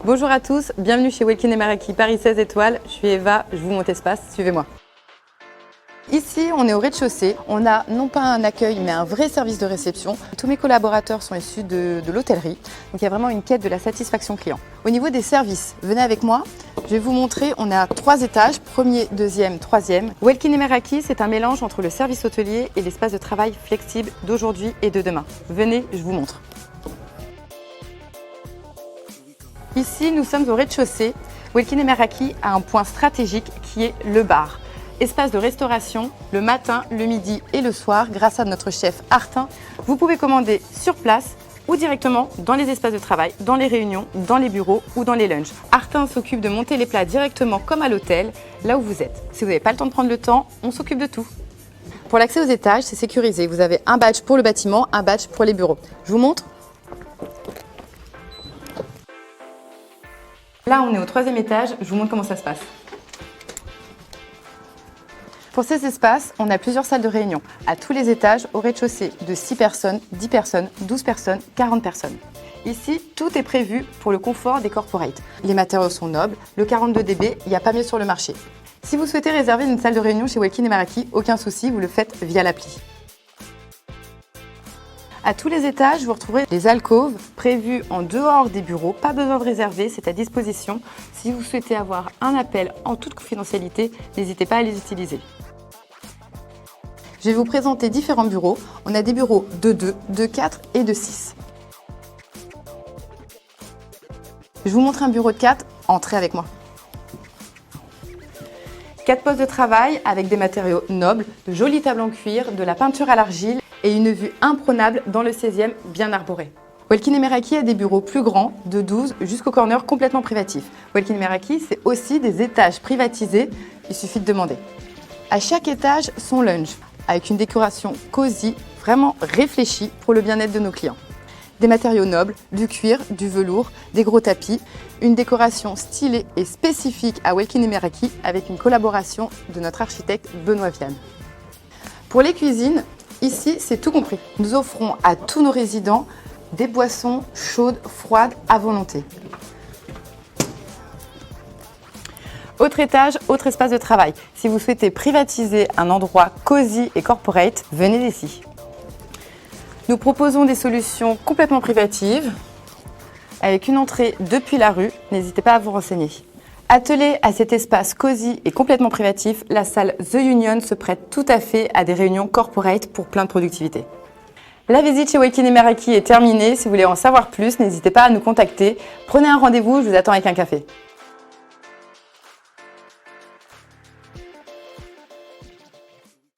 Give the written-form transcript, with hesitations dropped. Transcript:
Bonjour à tous, bienvenue chez Welkin & Meraki Paris 16 étoiles. Je suis Eva, je vous montre espace, suivez-moi. Ici, on est au rez-de-chaussée. On a non pas un accueil, mais un vrai service de réception. Tous mes collaborateurs sont issus de l'hôtellerie. Donc il y a vraiment une quête de la satisfaction client. Au niveau des services, venez avec moi. Je vais vous montrer, on a 3 étages, premier, deuxième, troisième. Welkin & Meraki, c'est un mélange entre le service hôtelier et l'espace de travail flexible d'aujourd'hui et de demain. Venez, je vous montre. Ici, nous sommes au rez-de-chaussée. Welkin & Meraki a un point stratégique qui est le bar. Espace de restauration le matin, le midi et le soir grâce à notre chef Artin. Vous pouvez commander sur place ou directement dans les espaces de travail, dans les réunions, dans les bureaux ou dans les lunchs. Artin s'occupe de monter les plats directement comme à l'hôtel, là où vous êtes. Si vous n'avez pas le temps de prendre le temps, on s'occupe de tout. Pour l'accès aux étages, c'est sécurisé. Vous avez un badge pour le bâtiment, un badge pour les bureaux. Je vous montre. Là, on est au 3e étage. Je vous montre comment ça se passe. Pour ces espaces, on a plusieurs salles de réunion à tous les étages, au rez-de-chaussée de 6 personnes, 10 personnes, 12 personnes, 40 personnes. Ici, tout est prévu pour le confort des corporates. Les matériaux sont nobles, le 42 dB, il n'y a pas mieux sur le marché. Si vous souhaitez réserver une salle de réunion chez Welkin & Meraki, aucun souci, vous le faites via l'appli. À tous les étages, vous retrouverez les alcôves prévues en dehors des bureaux. Pas besoin de réserver, c'est à disposition. Si vous souhaitez avoir un appel en toute confidentialité, n'hésitez pas à les utiliser. Je vais vous présenter différents bureaux. On a des bureaux de 2, de 4 et de 6. Je vous montre un bureau de 4. Entrez avec moi. 4 postes de travail avec des matériaux nobles, de jolies tables en cuir, de la peinture à l'argile et une vue imprenable dans le 16e bien arboré. Welkin & Meraki a des bureaux plus grands, de 12 jusqu'au corner complètement privatif. Welkin & Meraki, c'est aussi des étages privatisés, il suffit de demander. À chaque étage, son lunch, avec une décoration cosy, vraiment réfléchie pour le bien-être de nos clients. Des matériaux nobles, du cuir, du velours, des gros tapis, une décoration stylée et spécifique à Welkin & Meraki avec une collaboration de notre architecte Benoît Viane. Pour les cuisines, ici c'est tout compris. Nous offrons à tous nos résidents des boissons chaudes, froides à volonté. Autre étage, autre espace de travail. Si vous souhaitez privatiser un endroit cosy et corporate, venez ici. Nous proposons des solutions complètement privatives avec une entrée depuis la rue. N'hésitez pas à vous renseigner. Attelée à cet espace cosy et complètement privatif, la salle The Union se prête tout à fait à des réunions corporate pour plein de productivité. La visite chez Welkin & Meraki est terminée. Si vous voulez en savoir plus, n'hésitez pas à nous contacter. Prenez un rendez-vous, je vous attends avec un café.